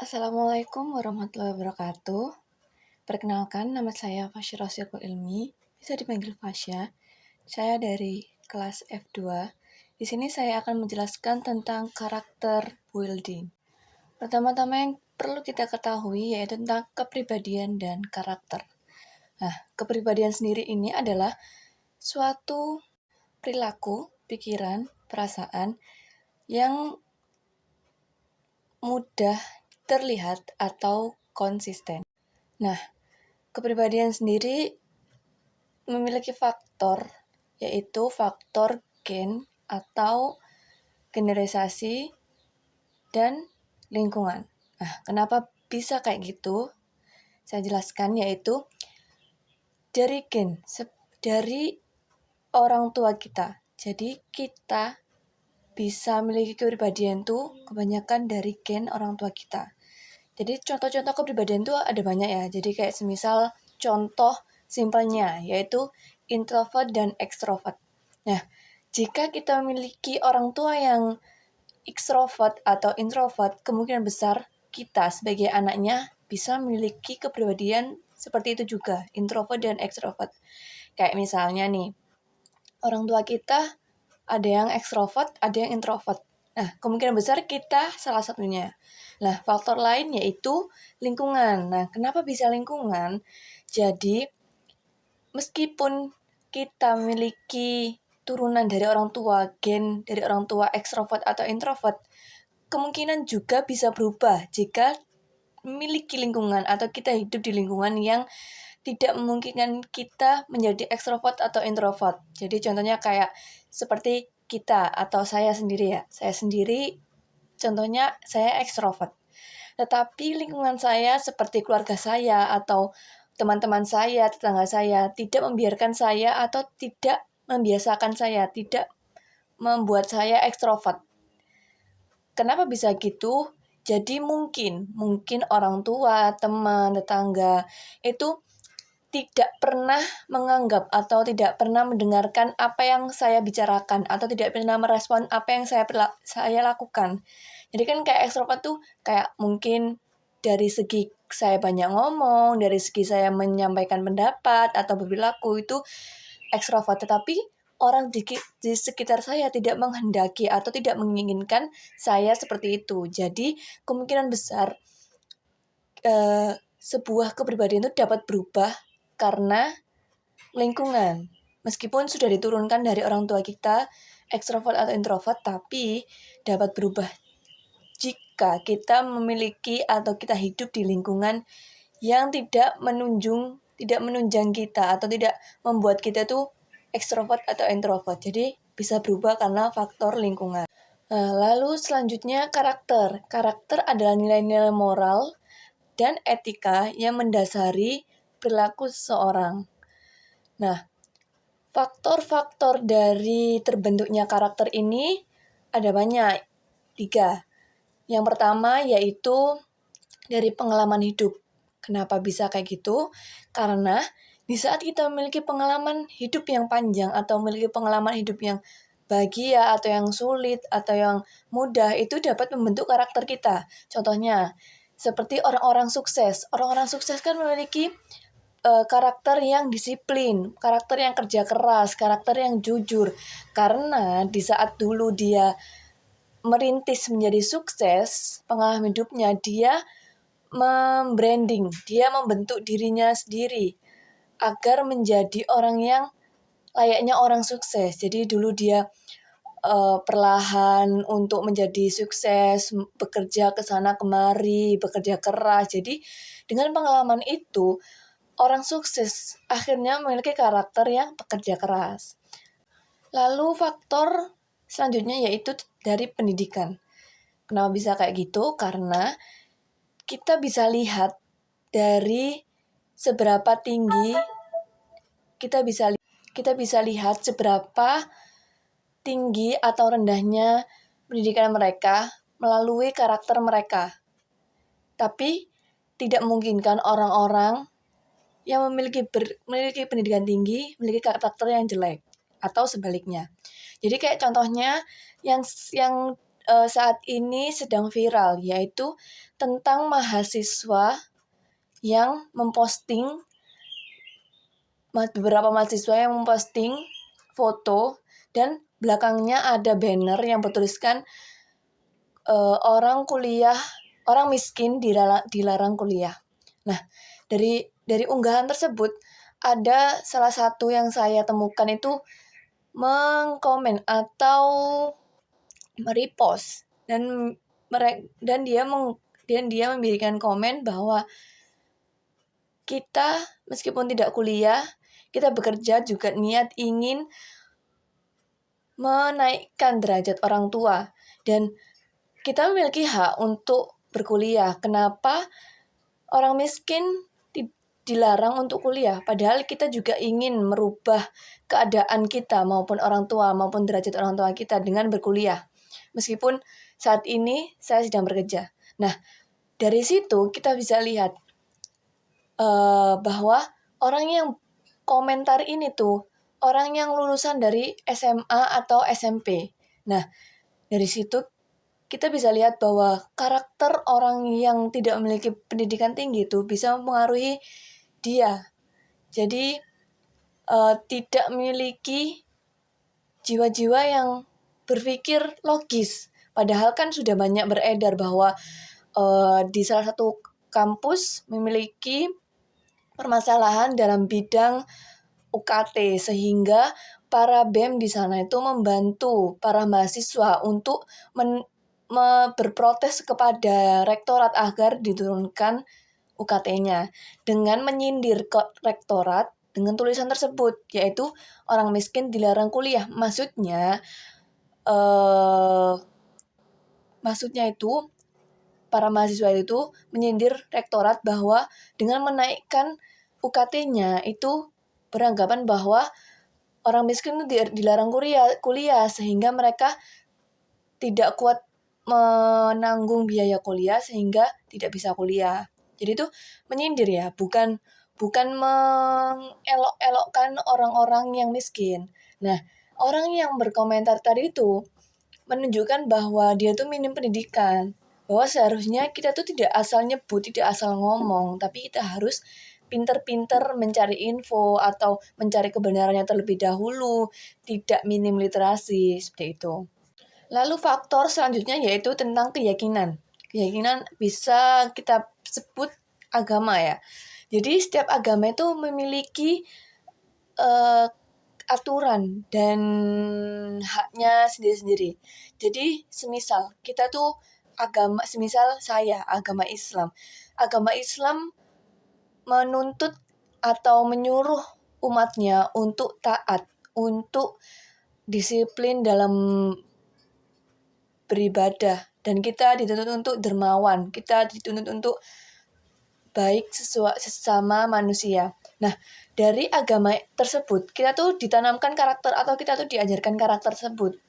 Assalamualaikum warahmatullahi wabarakatuh. Perkenalkan, nama saya Fasya Rosyakul Ilmi, bisa dipanggil Fasya. Saya dari kelas F2. Di sini saya akan menjelaskan tentang karakter building. Pertama-tama yang perlu kita ketahui yaitu tentang kepribadian dan karakter. Nah, kepribadian sendiri ini adalah suatu perilaku, pikiran, perasaan yang mudah terlihat atau konsisten. Nah, kepribadian sendiri memiliki faktor, yaitu faktor gen atau generalisasi dan lingkungan. Nah, kenapa bisa kayak gitu? Saya jelaskan, yaitu dari gen, dari orang tua kita. Jadi kita bisa memiliki kepribadian itu kebanyakan dari gen orang tua kita. Jadi contoh-contoh kepribadian itu ada banyak ya. Jadi kayak semisal contoh simpelnya yaitu introvert dan extrovert. Nah, jika kita memiliki orang tua yang extrovert atau introvert, kemungkinan besar kita sebagai anaknya bisa memiliki kepribadian seperti itu juga, introvert dan extrovert. Kayak misalnya nih, orang tua kita ada yang extrovert, ada yang introvert. Nah, kemungkinan besar kita salah satunya. Nah, faktor lain yaitu lingkungan. Nah, kenapa bisa lingkungan? Jadi, meskipun kita memiliki turunan dari orang tua, gen dari orang tua ekstrovert atau introvert, kemungkinan juga bisa berubah jika memiliki lingkungan atau kita hidup di lingkungan yang tidak memungkinkan kita menjadi ekstrovert atau introvert. Jadi contohnya kayak seperti kita atau saya sendiri ya. Saya sendiri contohnya saya ekstrovert. Tetapi lingkungan saya seperti keluarga saya atau teman-teman saya, tetangga saya tidak membiarkan saya atau tidak membiasakan saya, tidak membuat saya ekstrovert. Kenapa bisa gitu? Jadi mungkin orang tua, teman, tetangga itu tidak pernah menganggap atau tidak pernah mendengarkan apa yang saya bicarakan atau tidak pernah merespon apa yang saya lakukan. Jadi kan kayak ekstrovert tuh kayak mungkin dari segi saya banyak ngomong, dari segi saya menyampaikan pendapat atau berperilaku itu ekstrovert, tetapi orang di sekitar saya tidak menghendaki atau tidak menginginkan saya seperti itu. Jadi kemungkinan besar sebuah kepribadian itu dapat berubah karena lingkungan. Meskipun sudah diturunkan dari orang tua kita, ekstrovert atau introvert, tapi dapat berubah jika kita memiliki atau kita hidup di lingkungan yang tidak menunjang kita atau tidak membuat kita tuh ekstrovert atau introvert. Jadi bisa berubah karena faktor lingkungan. Nah, lalu selanjutnya karakter. Karakter adalah nilai-nilai moral dan etika yang mendasari perilaku seseorang. Nah, faktor-faktor dari terbentuknya karakter ini ada banyak, 3. Yang pertama yaitu dari pengalaman hidup. Kenapa bisa kayak gitu? Karena di saat kita memiliki pengalaman hidup yang panjang atau memiliki pengalaman hidup yang bahagia atau yang sulit atau yang mudah, itu dapat membentuk karakter kita. Contohnya, seperti orang-orang sukses. Orang-orang sukses kan memiliki karakter yang disiplin, karakter yang kerja keras, karakter yang jujur. Karena di saat dulu dia merintis menjadi sukses, pengalaman hidupnya dia membranding, dia membentuk dirinya sendiri agar menjadi orang yang layaknya orang sukses. Jadi dulu dia perlahan untuk menjadi sukses, bekerja ke sana kemari, bekerja keras. Jadi dengan pengalaman itu, orang sukses akhirnya memiliki karakter yang pekerja keras. Lalu faktor selanjutnya yaitu dari pendidikan. Kenapa bisa kayak gitu? Karena kita bisa lihat dari seberapa tinggi kita bisa lihat seberapa tinggi atau rendahnya pendidikan mereka melalui karakter mereka. Tapi tidak memungkinkan orang-orang yang memiliki pendidikan tinggi memiliki karakter yang jelek atau sebaliknya. Jadi kayak contohnya yang saat ini sedang viral, yaitu tentang mahasiswa yang beberapa mahasiswa yang memposting foto dan belakangnya ada banner yang bertuliskan orang miskin dilarang kuliah. Nah, dari unggahan tersebut ada salah satu yang saya temukan itu mengkomen atau merepost dan dia memberikan komen bahwa kita meskipun tidak kuliah, kita bekerja juga niat ingin menaikkan derajat orang tua dan kita memiliki hak untuk berkuliah. Kenapa orang miskin dilarang untuk kuliah? Padahal kita juga ingin merubah keadaan kita maupun orang tua maupun derajat orang tua kita dengan berkuliah. Meskipun saat ini saya sedang bekerja. Nah, dari situ kita bisa lihat bahwa orang yang komentar ini tuh orang yang lulusan dari SMA atau SMP. Nah, dari situ kita bisa lihat bahwa karakter orang yang tidak memiliki pendidikan tinggi itu bisa mempengaruhi dia. Jadi tidak memiliki jiwa-jiwa yang berpikir logis. Padahal kan sudah banyak beredar bahwa di salah satu kampus memiliki permasalahan dalam bidang UKT sehingga para BEM di sana itu membantu para mahasiswa untuk berprotes kepada rektorat agar diturunkan UKT-nya dengan menyindir ke rektorat dengan tulisan tersebut, yaitu orang miskin dilarang kuliah. Maksudnya itu para mahasiswa itu menyindir rektorat bahwa dengan menaikkan UKT-nya itu beranggapan bahwa orang miskin itu dilarang kuliah sehingga mereka tidak kuat menanggung biaya kuliah sehingga tidak bisa kuliah. Jadi itu menyindir ya, bukan mengelok-elokkan orang-orang yang miskin. Nah, orang yang berkomentar tadi itu menunjukkan bahwa dia tuh minim pendidikan. Bahwa seharusnya kita tuh tidak asal nyebut, tidak asal ngomong, tapi kita harus pinter-pinter mencari info atau mencari kebenarannya terlebih dahulu, tidak minim literasi, seperti itu. Lalu faktor selanjutnya yaitu tentang keyakinan. Keyakinan bisa kita sebut agama ya. Jadi setiap agama itu memiliki aturan dan haknya sendiri-sendiri. Jadi semisal saya agama Islam. Agama Islam menuntut atau menyuruh umatnya untuk taat, untuk disiplin dalam beribadah, dan kita dituntut untuk dermawan, kita dituntut untuk baik sesama manusia. Nah, dari agama tersebut kita tuh ditanamkan karakter atau kita tuh diajarkan karakter tersebut.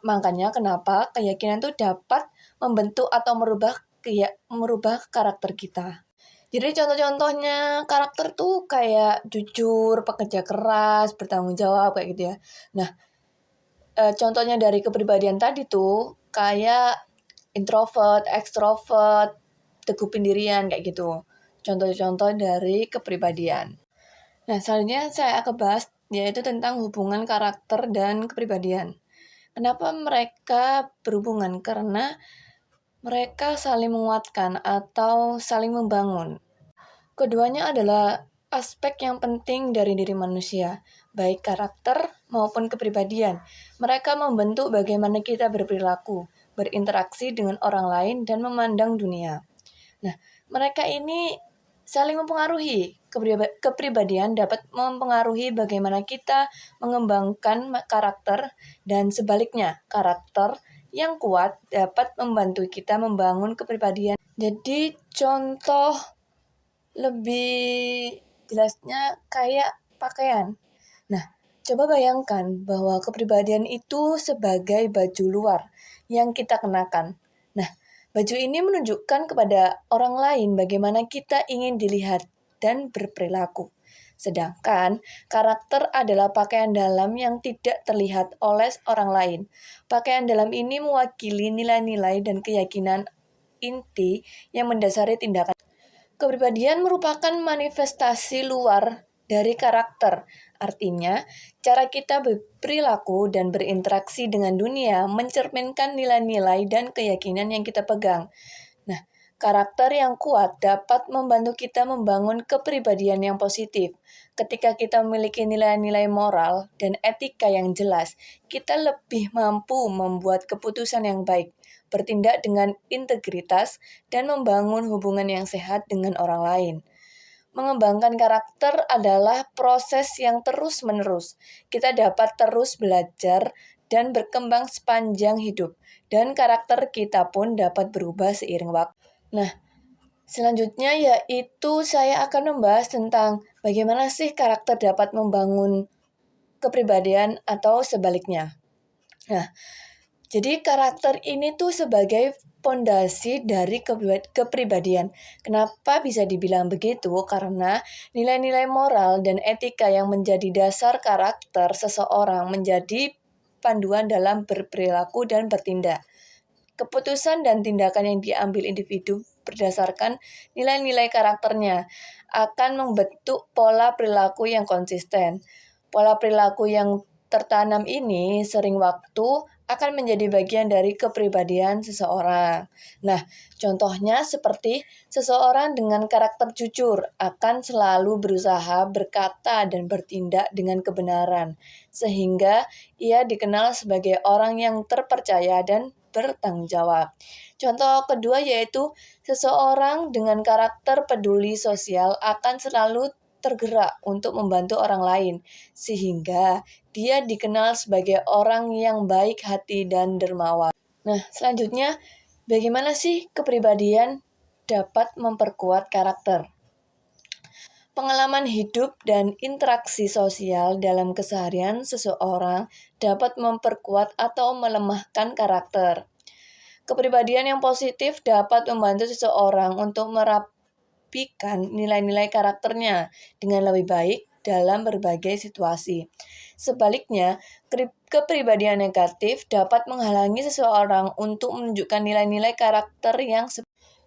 Makanya kenapa keyakinan tuh dapat membentuk atau merubah karakter kita. Jadi contoh-contohnya karakter tuh kayak jujur, pekerja keras, bertanggung jawab kayak gitu ya. Nah, contohnya dari kepribadian tadi tuh kayak introvert, extrovert, teguh pendirian kayak gitu. Contoh-contoh dari kepribadian. Nah, selanjutnya saya akan bahas yaitu tentang hubungan karakter dan kepribadian. Kenapa mereka berhubungan? Karena mereka saling menguatkan atau saling membangun. Keduanya adalah aspek yang penting dari diri manusia, baik karakter maupun kepribadian. Mereka membentuk bagaimana kita berperilaku, berinteraksi dengan orang lain, dan memandang dunia. Nah, mereka ini saling mempengaruhi. Kepribadian dapat mempengaruhi bagaimana kita mengembangkan karakter, dan sebaliknya, karakter yang kuat dapat membantu kita membangun kepribadian. Jadi, contoh lebih jelasnya kayak pakaian. Nah, coba bayangkan bahwa kepribadian itu sebagai baju luar yang kita kenakan. Nah, baju ini menunjukkan kepada orang lain bagaimana kita ingin dilihat dan berperilaku. Sedangkan karakter adalah pakaian dalam yang tidak terlihat oleh orang lain. Pakaian dalam ini mewakili nilai-nilai dan keyakinan inti yang mendasari tindakan. Kepribadian merupakan manifestasi luar dari karakter. Artinya, cara kita berperilaku dan berinteraksi dengan dunia mencerminkan nilai-nilai dan keyakinan yang kita pegang. Nah, karakter yang kuat dapat membantu kita membangun kepribadian yang positif. Ketika kita memiliki nilai-nilai moral dan etika yang jelas, kita lebih mampu membuat keputusan yang baik, bertindak dengan integritas, dan membangun hubungan yang sehat dengan orang lain. Mengembangkan karakter adalah proses yang terus-menerus. Kita dapat terus belajar dan berkembang sepanjang hidup, dan karakter kita pun dapat berubah seiring waktu. Nah, selanjutnya yaitu saya akan membahas tentang bagaimana sih karakter dapat membangun kepribadian atau sebaliknya. Nah, jadi karakter ini tuh sebagai pondasi dari kepribadian. Kenapa bisa dibilang begitu? Karena nilai-nilai moral dan etika yang menjadi dasar karakter seseorang menjadi panduan dalam berperilaku dan bertindak. Keputusan dan tindakan yang diambil individu berdasarkan nilai-nilai karakternya akan membentuk pola perilaku yang konsisten. Pola perilaku yang tertanam ini sering waktu akan menjadi bagian dari kepribadian seseorang. Nah, contohnya seperti seseorang dengan karakter jujur akan selalu berusaha berkata dan bertindak dengan kebenaran, sehingga ia dikenal sebagai orang yang terpercaya dan bertanggung jawab. Contoh kedua yaitu seseorang dengan karakter peduli sosial akan selalu tergerak untuk membantu orang lain, sehingga dia dikenal sebagai orang yang baik hati dan dermawan. Nah, selanjutnya, bagaimana sih kepribadian dapat memperkuat karakter? Pengalaman hidup dan interaksi sosial dalam keseharian seseorang dapat memperkuat atau melemahkan karakter. Kepribadian yang positif dapat membantu seseorang untuk merapikan nilai-nilai karakternya dengan lebih baik dalam berbagai situasi. Sebaliknya, kepribadian negatif dapat menghalangi seseorang untuk menunjukkan nilai-nilai karakter yang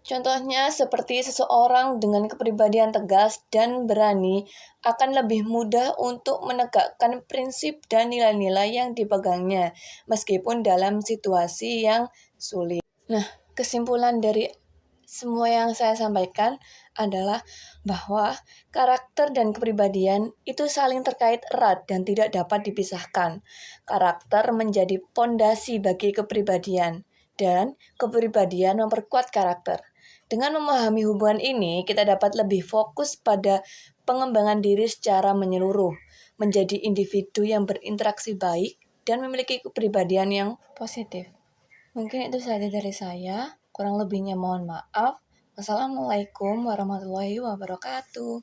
contohnya seperti seseorang dengan kepribadian tegas dan berani akan lebih mudah untuk menegakkan prinsip dan nilai-nilai yang dipegangnya, meskipun dalam situasi yang sulit. Nah, kesimpulan dari semua yang saya sampaikan adalah bahwa karakter dan kepribadian itu saling terkait erat dan tidak dapat dipisahkan. Karakter menjadi pondasi bagi kepribadian, dan kepribadian memperkuat karakter. Dengan memahami hubungan ini, kita dapat lebih fokus pada pengembangan diri secara menyeluruh, menjadi individu yang berinteraksi baik dan memiliki kepribadian yang positif. Mungkin itu saja dari saya, kurang lebihnya mohon maaf. Wassalamualaikum warahmatullahi wabarakatuh.